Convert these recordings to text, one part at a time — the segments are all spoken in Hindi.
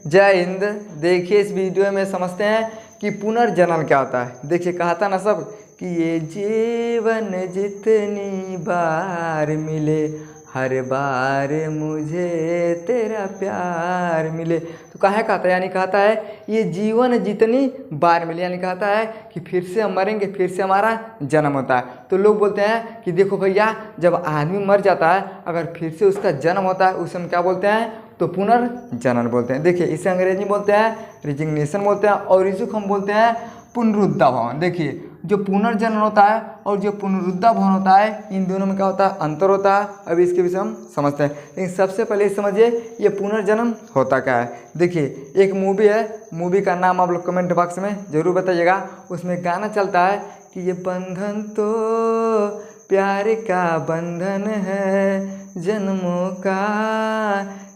जय हिंद। देखिए इस वीडियो में समझते हैं कि पुनर्जन्म क्या होता है। देखिए कहा था ना सब कि ये जीवन जितनी बार मिले हर बार मुझे तेरा प्यार मिले। तो कहा कहता है यानी कहता है ये जीवन जितनी बार मिले, यानी कहता है कि फिर से हम मरेंगे, फिर से हमारा जन्म होता है। तो लोग बोलते हैं कि देखो भैया, जब आदमी मर जाता है अगर फिर से उसका जन्म होता है उसे हम क्या बोलते हैं, तो पुनर्जन्म बोलते हैं। देखिए इसे अंग्रेजी में बोलते हैं रिजिग्नेशन बोलते हैं, और इसी को हम बोलते हैं पुनरुद्धाभवन। देखिए जो पुनर्जन्म होता है और जो पुनरुद्धाभवन होता है, इन दोनों में क्या होता है, अंतर होता है। अभी इसके विषय हम समझते हैं, लेकिन सबसे पहले समझिए ये पुनर्जन्म होता क्या है। देखिए एक मूवी है, मूवी का नाम आप लोग कमेंट बॉक्स में ज़रूर बताइएगा। उसमें गाना चलता है कि ये बंधन तो प्यार का बंधन है, जन्मों का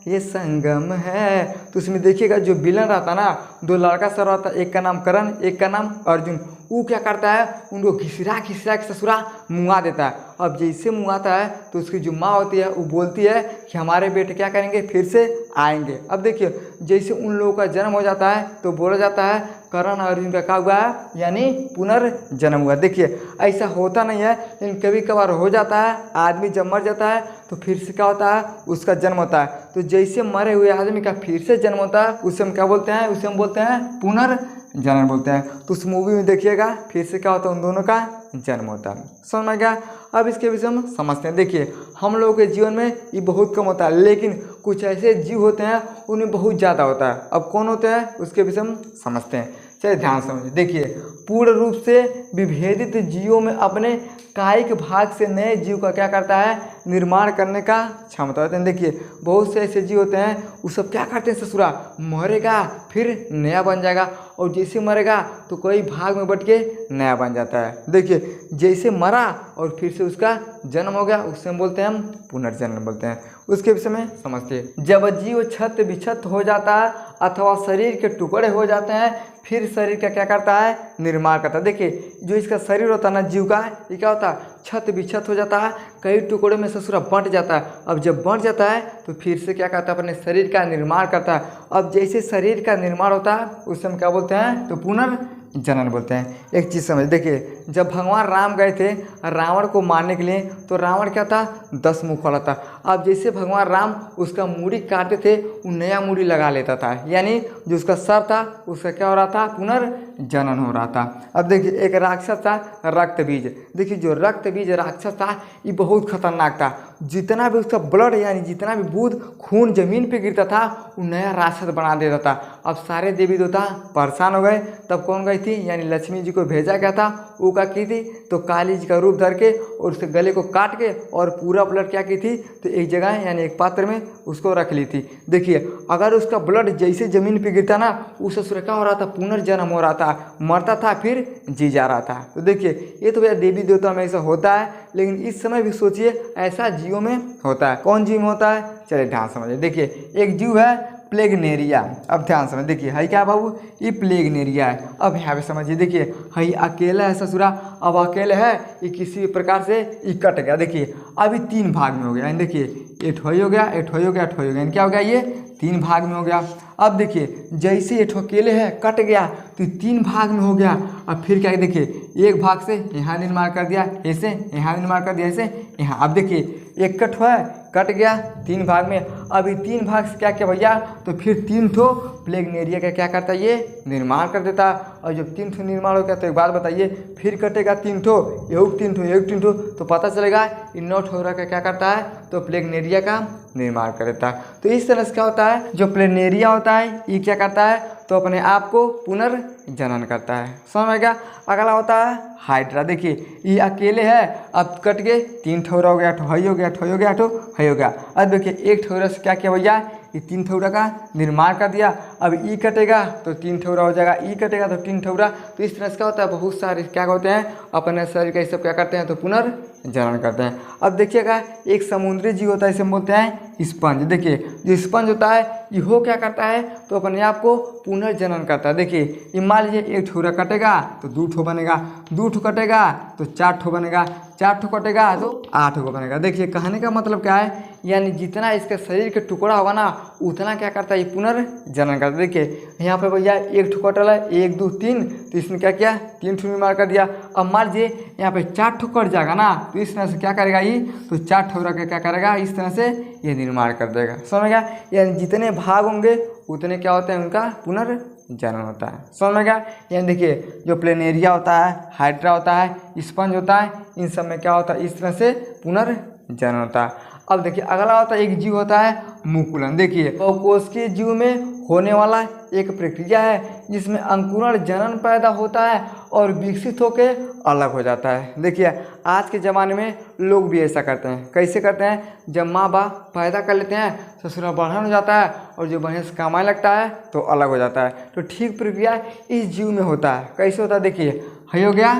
ये संगम है। तो उसमें देखिएगा जो विलन रहता ना, दो लड़का सर रहता, एक का नाम करण, एक का नाम अर्जुन। वो क्या करता है, उनको घिसरा घिसरा के ससुरा मुआ देता है। अब जैसे मुआता है तो उसकी जो माँ होती है वो बोलती है कि हमारे बेटे क्या करेंगे, फिर से आएंगे। अब देखिए जैसे उन लोगों का जन्म हो जाता है तो बोला जाता है करण और अर्जुन का क्या हुआ है, यानी पुनर्जन्म हुआ। देखिए ऐसा होता नहीं है, लेकिन कभी कभार हो जाता है। आदमी जब मर जाता है तो फिर से क्या होता है, उसका जन्म होता है। तो जैसे मरे हुए आदमी का फिर से जन्म होता है उसे हम क्या बोलते हैं, उसे हम बोलते हैं पुनर्जन्म बोलते हैं। तो उस मूवी में देखिएगा फिर से क्या होता है, उन दोनों का जन्म होता है। समझ में गया। अब इसके विषय में समझते हैं। देखिए हम लोगों के जीवन में ये बहुत कम होता है, लेकिन कुछ ऐसे जीव होते हैं उनमें बहुत ज़्यादा होता है। अब कौन होते हैं उसके विषय में समझते हैं, चलिए ध्यान समझिए। देखिए पूर्ण रूप से विभेदित जीवों में अपने कायिक भाग से नए जीव का क्या करता है, निर्माण करने का क्षमता होता है। देखिए बहुत से ऐसे जीव होते हैं, वो सब क्या करते हैं, ससुरा मरेगा फिर नया बन जाएगा, और जैसे मरेगा तो कई भाग में बट के नया बन जाता है। देखिए जैसे मरा और फिर से उसका जन्म हो गया, उससे हम बोलते हैं हम पुनर्जन्म बोलते हैं। उसके विषय में समझते हैं। जब जीव छत बिछत हो जाता है अथवा शरीर के टुकड़े हो जाते हैं, फिर शरीर का क्या करता है, निर्माण करता है। देखिए जो इसका शरीर होता है ना जीव का, ये क्या होता है, छत बिछत हो जाता है, कई टुकड़ों में ससुरा बंट जाता है। अब जब बंट जाता है तो फिर से क्या करता है, अपने शरीर का निर्माण करता है। अब जैसे शरीर का निर्माण होता है उसे हम क्या बोलते हैं, तो पुनर्जन्म बोलते हैं। एक चीज़ समझ, देखिए जब भगवान राम गए थे रावण को मारने के लिए, तो रावण क्या था, 10 मुख वाला था। अब जैसे भगवान राम उसका मूड़ी काटते थे, वो नया मूड़ी लगा लेता था, यानी जो उसका सर था उसका क्या हो रहा था, पुनर्जनन हो रहा था। अब देखिए एक राक्षस था रक्त बीज। देखिए जो रक्त बीज राक्षस था ये बहुत खतरनाक था। जितना भी उसका ब्लड यानी जितना भी बूंद खून जमीन पे गिरता था वो नया राक्षस बना देता था। अब सारे देवी देवता परेशान हो गए। तब कौन गई थी, यानी लक्ष्मी जी को भेजा गया था। वो क्या की थी, तो काली जी का रूप धर के और उसके गले को काट के और पूरा ब्लड क्या की थी, तो एक जगह यानी एक पात्र में उसको रख ली थी। देखिए अगर उसका ब्लड जैसे जमीन पे गिरता ना, उस ससुर क्या हो रहा था, पुनर्जन्म हो रहा था, मरता था फिर जी जा रहा था। तो देखिए ये तो भैया देवी देवता में ऐसा होता है, लेकिन इस समय भी सोचिए ऐसा जीवों में होता है। कौन जीव में होता है, चलिए ध्यान समझिए। देखिए एक जीव है प्लेगनेरिया। अब ध्यान समझ, देखिए है क्या बाबू, ये प्लेगनेरिया है। अब यहाँ पे समझिए, देखिए है अकेला है ससुरा। अब अकेले है, ये किसी भी प्रकार से ये कट गया। देखिए अभी 3 भाग में हो गया, यानी देखिए ये ठोई हो गया, ये ठोई हो गया, ठोई हो गया, यानी क्या हो गया, ये 3 भाग में हो गया। अब देखिए जैसे ये अकेले है कट गया तो 3 भाग में हो गया। अब फिर क्या है, देखिए एक भाग से यहाँ निर्माण कर दिया, ऐसे यहाँ निर्माण कर दिया, ऐसे यहाँ। अब देखिए एक कट हुआ कट गया 3 भाग में। अभी 3 भाग से क्या किया भैया, तो फिर 3 ठो प्लेगनेरिया का क्या करता है, ये निर्माण कर देता। और जब 3 ठो निर्माण हो गया तो एक बात बताइए, फिर कटेगा 3 ठो, एक 3 ठो, एक 3 ठो, तो पता चलेगा इन 9 ठो का क्या करता है, तो प्लेगनेरिया का निर्माण कर देता है। तो इस तरह से क्या होता है, जो प्लेगनेरिया होता है ये क्या करता है, तो अपने आप को पुनर्जनन करता है। समझ में गया। अगला होता है हाइड्रा। देखिए ये अकेले है, अब कट के 3 ठौरा हो गया, ठोई हो गया, ठोई हो गया, ठोई हो गया। अब देखिए एक ठौरा से क्या किया भैया, ये 3 ठौरा का निर्माण कर दिया। अब ई कटेगा तो 3 ठौरा हो जाएगा, ई कटेगा तो 3 ठौरा। तो इस तरह से क्या होता है, बहुत सारे क्या होते हैं, अपने शरीर का ये सब क्या करते हैं, तो पुनर्जनन करते हैं। अब देखिएगा एक समुद्री जीव होता है, इसे हम बोलते हैं स्पंज। देखिए जो स्पंज होता है ये हो क्या करता है, तो अपने आप को पुनर्जनन करता है। देखिए ये मान लीजिए एक ठौरा कटेगा तो 2 ठो बनेगा, 2 ठो कटेगा तो 4 ठो बनेगा, 4 ठो कटेगा तो 8 ठो बनेगा। देखिए कहने का मतलब क्या है, यानी जितना इसके शरीर के टुकड़ा होगा ना उतना क्या करता है, ये पुनर्जनन करता है। देखिए यहाँ पे भैया एक ठो कटल है, 1 2 3, तो इसने क्या किया, 3 ठो निर्माण कर दिया। अब मान लीजिए यहाँ पे 4 ठो कट जाएगा ना, तो इस तरह से क्या करेगा ये, तो 4 ठो रख के क्या करेगा, इस तरह से ये निर्माण कर देगा। समझ गया, यानी जितने भाग होंगे उतने क्या होते हैं, उनका पुनर्जनन होता है। समझ में गया। यानी देखिए जो प्लेनेरिया होता है, हाइड्रा होता है, स्पंज होता है, इन सब में क्या होता है, इस तरह से पुनर्जनन होता है। अब देखिए अगला होता है, एक जीव होता है मुकुलन। देखिए कोशिकीय जीव में होने वाला एक प्रक्रिया है जिसमें अंकुरण जनन पैदा होता है और विकसित होकर अलग हो जाता है। देखिए आज के ज़माने में लोग भी ऐसा करते हैं। कैसे करते हैं, जब माँ बाप पैदा कर लेते हैं ससुराल बढ़न हो जाता है और जो बढ़िया से कमाने लगता है तो अलग हो जाता है। तो ठीक प्रक्रिया इस जीव में होता है। कैसे होता है, देखिए हई हो गया,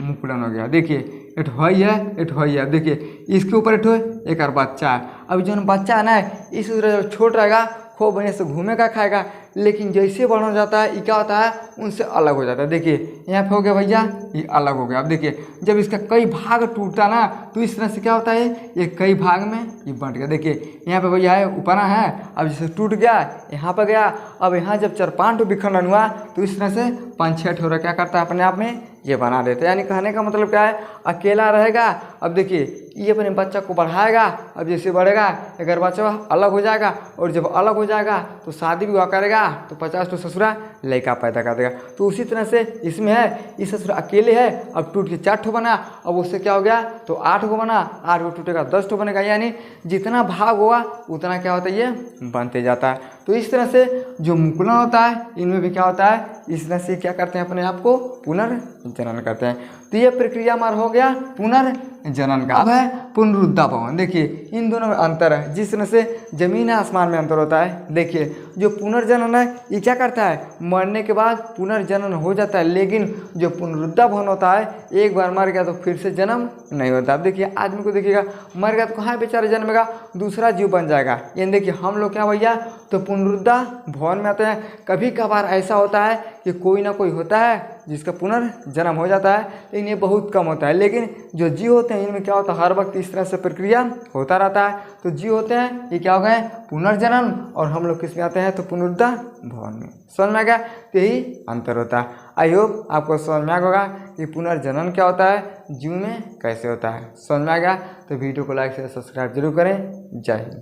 मुकुलन हो गया। देखिए एक हई है, एक हई है। देखिए इसके ऊपर एक और बच्चा है। अभी जो बच्चा है ना, इस छोट रहेगा, खूब बढ़िया से घूमेगा खाएगा, लेकिन जैसे बड़ा हो जाता है ये क्या होता है, उनसे अलग हो जाता है। देखिए यहाँ पे हो गया भैया, ये अलग हो गया। अब देखिए जब इसका कई भाग टूटता ना तो इस तरह से क्या होता है, ये कई भाग में ये बंट गया। देखिए यहाँ पे भैया है, ऊपर है, अब जैसे टूट गया यहाँ पर गया, अब यहाँ जब 4-5 ठो बिखरन हुआ तो इस तरह से 5-6 ठो क्या करता है, अपने आप में ये बना देता है। यानी कहने का मतलब क्या है, अकेला रहेगा। अब देखिए ये अपने बच्चा को बढ़ाएगा, अब जैसे बढ़ेगा अगर बच्चा अलग हो जाएगा, और जब अलग हो जाएगा तो शादी विवाह करेगा तो 50 ठो ससुरा लड़का पैदा कर देगा। तो उसी तरह से इसमें है, इस ससुरा अकेले है, अब टूट के 4 ठो बना, अब उससे क्या हो गया, तो 8 गो बना, 8 गो टूटेगा 10 ठो बनेगा। यानी जितना भाग होगा उतना क्या होता है, ये बनते जाता है। तो इस तरह से जो मुकुलन होता है इनमें भी क्या होता है, इस तरह से क्या करते हैं, अपने आप को पुनर्जनन करते हैं। तो ये प्रक्रिया हमारा हो गया पुनर्जनन का। अब है पुनरुत्थान। देखिए इन दोनों में अंतर है, जिस तरह से जमीन आसमान में अंतर होता है। देखिए जो पुनर्जनन है ये क्या करता है, मरने के बाद पुनर्जनन हो जाता है, लेकिन जो पुनरुत्थान होता है एक बार मर गया तो फिर से जन्म नहीं होता। अब देखिए आदमी को देखिएगा, मर गया तो कहाँ बेचारा जन्मेगा, दूसरा जीव बन जाएगा। यानी देखिए हम लोग क्या भैया, तो पुनरुत्थान में आते हैं। कभी कभार ऐसा होता है कि कोई ना कोई होता है जिसका पुनर्जन्म हो जाता है, लेकिन ये बहुत कम होता है। लेकिन जो जीव होते हैं इनमें क्या होता है, हर वक्त इस तरह से प्रक्रिया होता रहता है। तो जीव होते हैं ये क्या हो गए, पुनर्जन्म, और हम लोग किस में आते हैं, तो पुनरुत्थान में। समझ में आ गया, तो यही अंतर होता है। आई होप आपको समझ में आ होगा कि पुनर्जनन क्या होता है, जीव में कैसे होता है। समझ में आ गया तो वीडियो को लाइक से सब्सक्राइब जरूर करें। जय हिंद।